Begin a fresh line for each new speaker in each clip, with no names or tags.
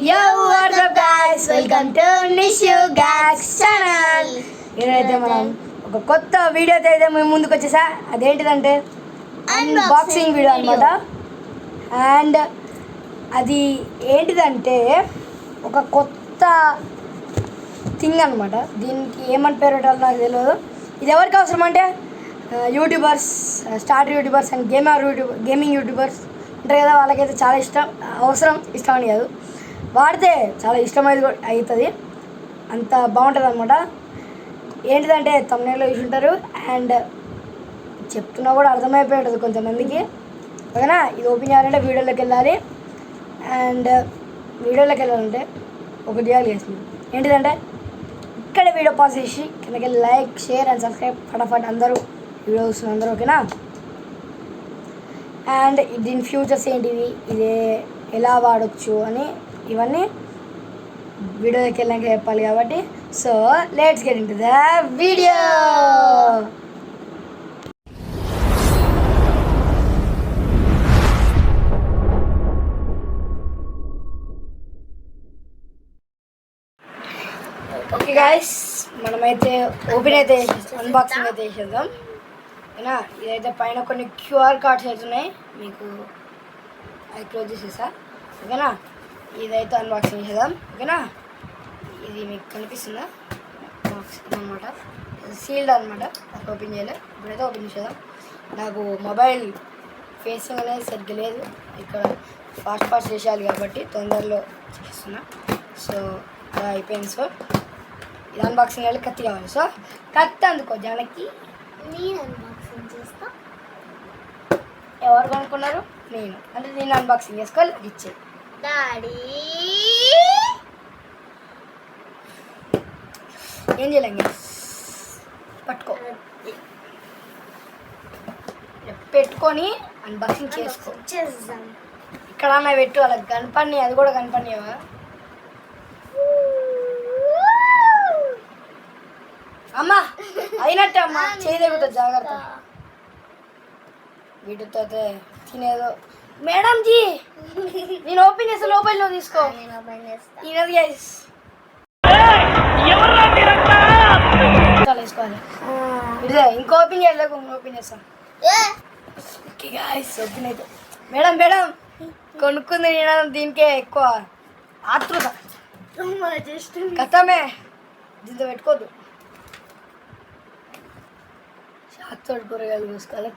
Yo, what's up guys? Welcome to Nishu Gags channel. ఈరోజైతే మనం ఒక కొత్త వీడియోతో అయితే మేము ముందుకు వచ్చేసా. అదేంటిదంటే అన్బాక్సింగ్ వీడియో అనమాట. అండ్ అది ఏంటిదంటే ఒక కొత్త థింగ్ అనమాట. దీనికి ఏమని పేరు పెట్టాలో నాకు తెలియదు. ఇది ఎవరికి అవసరం అంటే YouTubers, starter YouTubers and gaming YouTubers ఉంటారు కదా, వాళ్ళకైతే చాలా ఇష్టం అని కాదు, వాడితే చాలా ఇష్టమైనది అవుతుంది, అంత బాగుంటుంది అనమాట. ఏంటిదంటే తమ్ముళ్ళు చూసి ఉంటారు అండ్ చెప్తున్నా కూడా అర్థమైపోయి ఉంటుంది కొంతమందికి. ఓకేనా, ఇది ఓపెన్ చేయాలంటే వీడియోలోకి వెళ్ళాలి. అండ్ వీడియోలోకి వెళ్ళాలంటే ఒకటి చేయాల్సింది ఏంటిదంటే ఇక్కడ వీడియో పాస్ చేసి కిందకి లైక్, షేర్ అండ్ సబ్స్క్రైబ్ ఫటాఫట్ అందరూ వీడియో చూస్తున్నారు అందరూ. ఓకేనా, అండ్ దీని ఫ్యూచర్స్ ఏంటివి, ఇదే ఎలా వాడచ్చు అని ఇవన్నీ వీడియోకి వెళ్ళాక చెప్పాలి కాబట్టి, so let's get into the video. Okay guys, మనమైతే అన్బాక్సింగ్ అయితే చేసేద్దాం. ఓకేనా, ఇదైతే పైన కొన్ని క్యూఆర్ కార్డ్స్ అవుతున్నాయి, మీకు అది క్లోజ్ చేసేసా. ఓకేనా, ఇదైతే అన్బాక్సింగ్ చేద్దాం. ఓకేనా, ఇది మీకు కనిపిస్తుందా బాక్స్ అనమాట, సీల్డ్ అనమాట, అది ఓపెన్ చేయలేదు. ఇప్పుడైతే ఓపెన్ చేసేద్దాం. నాకు మొబైల్ ఫేసింగ్ అనేది సరిగ్గా లేదు, ఇక్కడ ఫాస్ట్ చేసేయాలి కాబట్టి తొందరలో చేస్తున్నా. సో అలా అయిపోయింది. సో ఇది అన్బాక్సింగ్ చేయాలి, కత్తి కావాలి. సో కత్తి అందుకో జానకి,
నేను అన్బాక్సింగ్ చేస్తా.
ఎవరు కొనుక్కున్నారు? నేను, అంటే నేను అన్బాక్సింగ్ చేసుకోవాలి, అది ఇచ్చే
డాడీ.
ఏం చేయలేండి, పట్టుకో, పెట్టుకొని అన్బాక్సింగ్
చేద్దాం.
ఇక్కడ పెట్టు, అలా కనపడి, అది కూడా కనపడివా? అమ్మా అయినట్టే అమ్మా, చేయలేకపోతుంది, జాగ్రత్త. వీటితో అయితే తినేదో మేడం జీ, నేను ఓపెన్ చేస్తా, లోపల తీసుకో. తినది గైస్, వేసుకోవాలి. ఇదే ఇంకో ఓపెన్ చేయలేక ఓపెన్ చేస్తాను. ఓకే గైస్, ఓపెన్ అయితే మేడం కొనుక్కుంది నేను, దీనికే ఎక్కువ ఆతృత. కథమే, దీంతో పెట్టుకోద్దు, తోడు కూరగాయలు చూసుకోవాలి.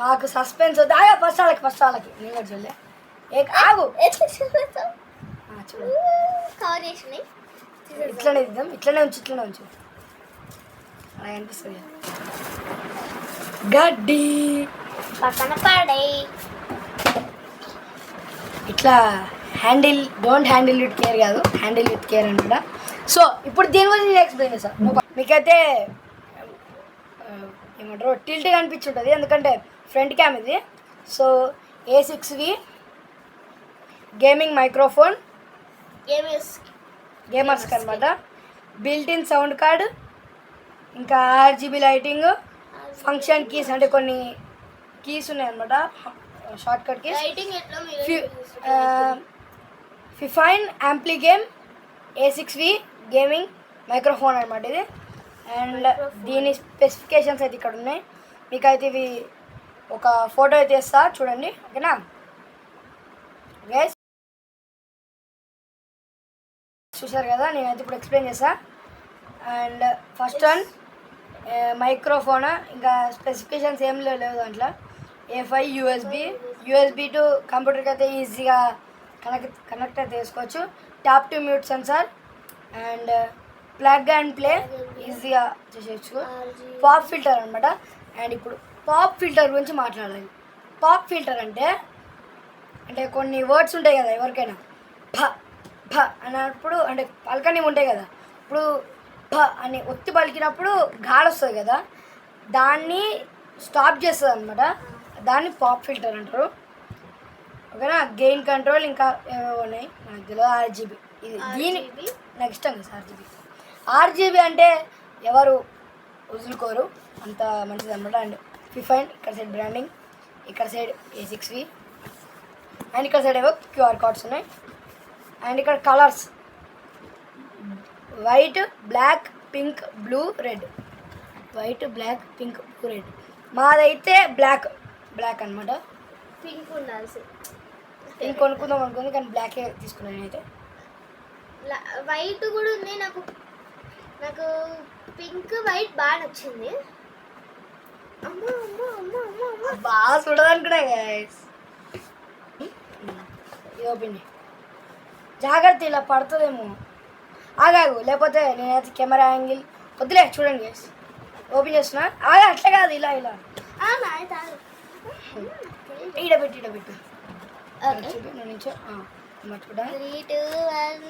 మాకు సస్పెన్స్ వద్దు. ఫస్ట్ వాళ్ళకి నేను కూడా చూడలే. ఆగు, ఇట్లనే ఇద్దాం, ఇట్లనే ఉంచు అలా అనిపిస్తుంది. గడ్డి
పక్కన పడే
ఇట్లా డోంట్ హ్యాండిల్ విత్ కేర్ కాదు, హ్యాండిల్ విత్ కేర్ అనమాట. సో ఇప్పుడు దీని గురించి నేను ఎక్స్ప్లెయిన్ చేస్తాను. మీకైతే ఏమంటారు, టిల్ట్ కనిపించుంటుంది ఎందుకంటే ఫ్రంట్ క్యామ్ ఇది. సో A6V గేమింగ్ మైక్రోఫోన్, గేమర్స్కి అనమాట. బిల్ట్ ఇన్ సౌండ్ కార్డ్, ఇంకా RGB లైటింగ్, ఫంక్షన్ కీస్ అంటే కొన్ని కీస్ ఉన్నాయన్నమాట, shortcut keys, Fifine AmpliGame, A6V gaming microphone అనమాట ఇది. అండ్ దీని స్పెసిఫికేషన్స్ అయితే ఇక్కడ ఉన్నాయి. మీకు అయితే ఇవి ఒక ఫోటో అయితే ఇస్తా చూడండి. ఓకేనా గైస్, చూసారు కదా, నేనైతే ఇప్పుడు ఎక్స్ప్లెయిన్ చేస్తా. అండ్ ఫస్ట్ వన్ మైక్రోఫోన్, ఇంకా స్పెసిఫికేషన్స్ ఏం లేవు దాంట్లో. A5 USB టు కంప్యూటర్కి అయితే ఈజీగా కనెక్ట్ అయితే చేసుకోవచ్చు. Tap to mute censor and plug and play ఈజీగా చేసేయచ్చు. పాప్ ఫిల్టర్ అనమాట. అండ్ ఇప్పుడు పాప్ ఫిల్టర్ గురించి మాట్లాడాలి. పాప్ ఫిల్టర్ అంటే కొన్ని వర్డ్స్ ఉంటాయి కదా, ఎవరికైనా భ అన్నప్పుడు అంటే పలకని ఉంటాయి కదా, ఇప్పుడు భ అని ఒత్తి పలికినప్పుడు గాలి వస్తుంది కదా, దాన్ని స్టాప్ చేస్తుంది అనమాట, దాన్ని పాప్ ఫిల్టర్ అంటారు. ఓకేనా, గెయిన్ కంట్రోల్ ఇంకా ఏమేమి ఉన్నాయి నాకు తెలియదు. RGB ఇది, దీని నాకు ఇష్టం కదా RGB అంటే ఎవరు వదులుకోరు, అంత మంచిది అనమాట. అండ్ ఫిఫైన్ ఇక్కడ సైడ్ బ్రాండింగ్, ఇక్కడ సైడ్ A6V, అండ్ ఇక్కడ సైడ్ ఏవో QR కార్డ్స్ ఉన్నాయి. అండ్ ఇక్కడ colours white, black, pink, blue, red. White, black, pink, blue, red. మాదైతే బ్లాక్ అనమాట.
పింక్ ఉండాల్సి.
పింక్ కొనుక్కుందాం అనుకుంది కానీ బ్లాకే తీసుకున్నాను నేనైతే.
వైట్ కూడా ఉంది. నాకు పింక్ వైట్ బాగా నచ్చింది. అమ్మా అమ్మా అమ్మా అమ్మా అమ్మా
బాగా చూడదనుకున్నా గైస్. ఇది ఓపెన్ జాగ్రత్త, ఇలా పడుతుందేమో. ఆగాగు, లేకపోతే నేనైతే కెమెరా యాంగిల్ వద్దులే. చూడండి గైస్, ఓపెన్ చేస్తున్నా. అట్లా కాదు, ఇలా ఇలా ఈడబెట్టి చూపి. నువ్వు నుంచో మర్చిపోతా.
3, 2, 1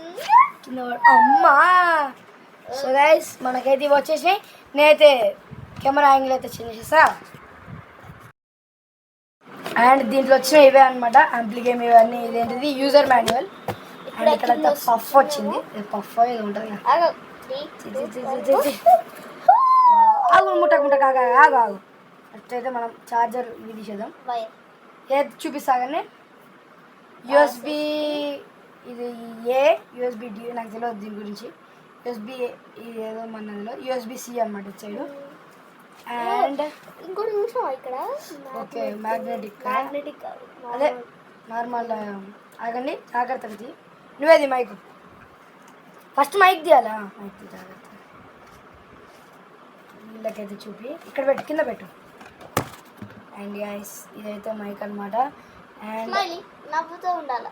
కింద అమ్మా. సో గైస్ మనకైతే ఇవి వచ్చేసినాయి. నేనైతే కెమెరా యాంగిల్ అయితే చేంజ్ చేసా. అండ్ దీంట్లో వచ్చిన ఇవే అనమాట గేమ్ ఇవన్నీ. ఇదేంటిది యూజర్ మాన్యువల్. అండ్ ఇక్కడ పఫ్ వచ్చింది. పఫ్ ఇది ఉంటుంది కదా. ఆగు ముట్టకుంట ఆగు. అట్లయితే మనం ఛార్జర్ ఇది తీసేద్దాం. ఏది చూపిస్తా కానీ యూఎస్బి ఇది యూఎస్బి డి నాకు తెలియదు దీని గురించి. యూఎస్బి ఇది ఏదో మనలో యూఎస్బి-C అనమాట ఇటు సైడ్. అండ్
ఇంకోటి చూసావా ఇక్కడ?
ఓకే మ్యాగ్నెటిక్ అదే నార్మల్. ఆగండి, జాగ్రత్తగా తీ. నువ్వేది మైక్ ఫస్ట్ మైక్ తీయాలా? మైక్ తీ జాగ్రత్త. వీళ్ళకైతే చూపి ఇక్కడ పెట్టు, కింద పెట్టు. అండ్ గైస్ ఇదైతే మైక్ అనమాట. అండ్
నవ్వుతూ ఉండాలి.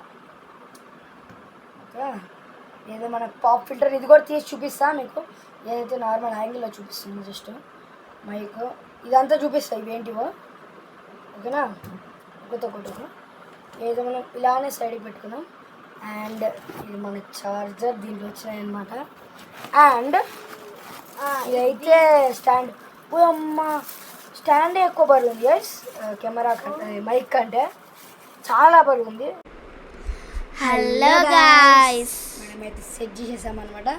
ఏదో మన పాప్ ఫిల్టర్ ఇది కూడా తీసి చూపిస్తా మీకు. ఏదైతే నార్మల్ యాంగిల్లో చూపిస్తుంది జస్ట్ మైక్ ఇదంతా చూపిస్తా ఇవేంటివో. ఓకేనా? ఒకటి ఏదో మనం ఇలానే సైడ్కి పెట్టుకున్నాం. అండ్ ఇది మన చార్జర్ దీంట్లో వచ్చినాయి అనమాట. అండ్ ఇదైతే స్టాండ్. అమ్మ స్టాండ్ ఎక్కువ బరువు ఉంది గైస్ కెమెరా కంటే, మైక్ కంటే చాలా బరువు ఉంది.
హలో గైస్,
మనమైతే సెట్ చేసేసామన్నమాట.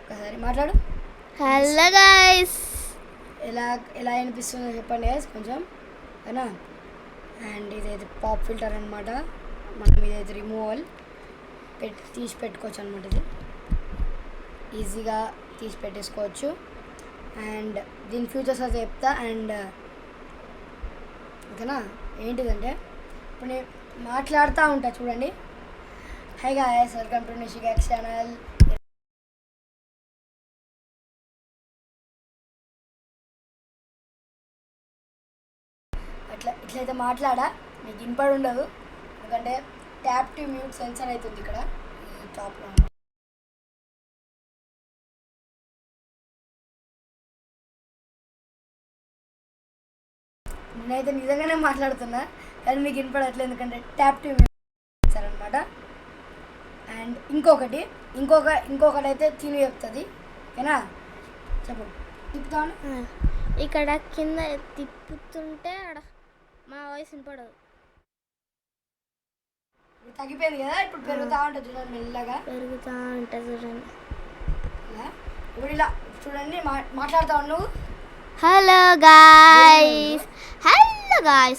ఒకసారి మాట్లాడు.
హలో గైస్,
ఎలా అనిపిస్తుందో చెప్పండి గైస్ కొంచెం, అవునా? అండ్ ఇదైతే పాప్ ఫిల్టర్ అనమాట. మనం ఇదైతే రిమూవల్ తీసి పెట్టుకోవచ్చు అనమాట. ఇది ఈజీగా తీసి పెట్టేసుకోవచ్చు. అండ్ దీని ఫ్యూచర్స్ అయితే చెప్తా. అండ్ ఓకేనా? ఏంటిదంటే ఇప్పుడు నేను మాట్లాడుతూ ఉంటా చూడండి. Hi guys, welcome to Nishi గ్యాక్స్ ఛానల్. ఇట్లయితే మాట్లాడా మీకు వినపడి ఉండదు, ఎందుకంటే ట్యాప్ టు మ్యూట్ సెన్సర్ అవుతుంది ఇక్కడ ఈ టాప్లో. నేనైతే నిజంగానే మాట్లాడుతున్నా కానీ మీకు వినపడట్లేదు, ఎందుకంటే ట్యాప్ టు మ్యూట్ సెన్సర్ అనమాట. అండ్ ఇంకొకటి అయితే తిని చెప్తుంది. ఓకేనా? చెప్పు. తిప్పుతాను.
ఇక్కడ కింద తిప్పుతుంటే మా వాయిస్ వినపడదు.
తగ్గిపోయింది కదా, ఇప్పుడు పెరుగుతూ ఉంటుంది చూడండి, మెల్లగా
పెరుగుతూ ఉంటుంది చూడండి.
ఇప్పుడు ఇలా చూడండి, మాట్లాడుతా నువ్వు.
Hello guys,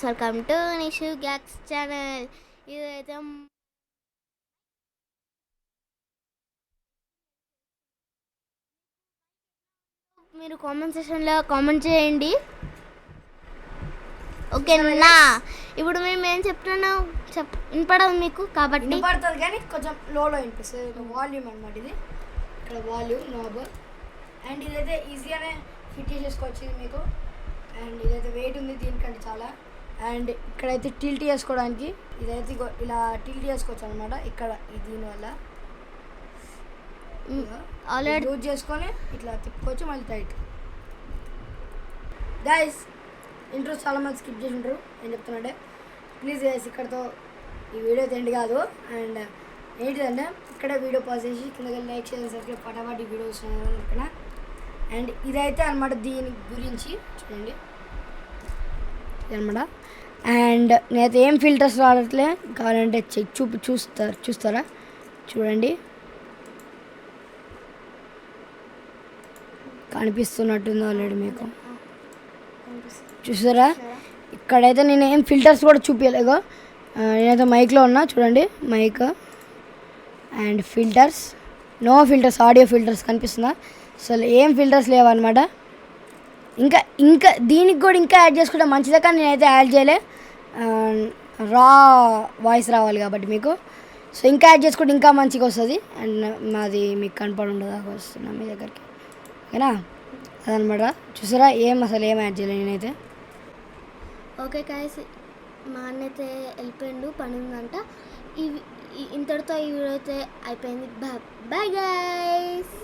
welcome to Nishu గ్యాక్స్ ఛానల్. ఇదైతే మీరు కామెంట్ సెక్షన్లో కామెంట్ చేయండి. ఓకేనా? ఇప్పుడు మేము ఏం చెప్తున్నాం వినపడదు మీకు కాబట్టి.
వినపడుతుంది కానీ కొంచెం లోలో వినిపిస్తుంది. వాల్యూమ్ అనమాట ఇది. ఇక్కడ వాల్యూమ్ నాబ్. అండ్ ఇదైతే ఈజీగానే ఫిట్ చేసేసుకోవచ్చు ఇది మీకు. అండ్ ఇదైతే వెయిట్ ఉంది దీనికంటే చాలా. అండ్ ఇక్కడైతే టిల్ట్ చేసుకోవడానికి ఇదైతే ఇలా టిల్ట్ చేసుకోవచ్చు అనమాట. ఇక్కడ దీనివల్ల ఆల్రెడీ యూజ్ చేసుకొని ఇట్లా తిప్పుకోవచ్చు, మళ్ళీ టైట్. గైస్ ఇంట్రెస్ట్ చాలా మంది స్కిప్ చేసి ఉంటారు. ఏం చెప్తున్నా ప్లీజ్ గైస్ ఇక్కడతో ఈ వీడియో ఎండ్ కాదు. అండ్ ఏంటిదంటే ఇక్కడ వీడియో పాజ్ చేసి కింద లైక్ చేసిన సరికి పటాపాటి వీడియో వస్తున్నాను అనుకున్నా. అండ్ ఇదైతే అనమాట దీని గురించి చూడండి ఇదనమాట. అండ్ నేనైతే ఏం ఫిల్టర్స్ వాడట్లే, కావాలంటే చూస్తారా చూడండి, కనిపిస్తున్నట్టుంది ఆల్రెడీ మీకు. చూసారా? ఇక్కడైతే నేను ఏం ఫిల్టర్స్ కూడా చూపించలేగో. నేనైతే మైక్లో ఉన్నా చూడండి, mic. And filters, no filters, audio filters కనిపిస్తుందా? అసలు ఏం ఫిల్టర్స్ లేవన్నమాట. ఇంకా ఇంకా దీనికి కూడా ఇంకా యాడ్ చేసుకుంటే మంచిదే, కానీ నేనైతే యాడ్ చేయలే, రా వాయిస్ రావాలి కాబట్టి మీకు. సో ఇంకా యాడ్ చేసుకుంటే ఇంకా మంచిగా వస్తుంది. అండ్ మాది మీకు కనపడి ఉండదా వస్తున్నా మీ దగ్గరికి, ఓకేనా? అదనమాట. చూసారా అసలు ఏం యాడ్ చేయలేదు నేనైతే.
ఓకే గాయ్స్, మా అన్న అయితే వెళ్ళిపోయిండు, పని ఉందంట. ఇంతటితో ఈ వీడియో అయితే అయిపోయింది. Bye guys.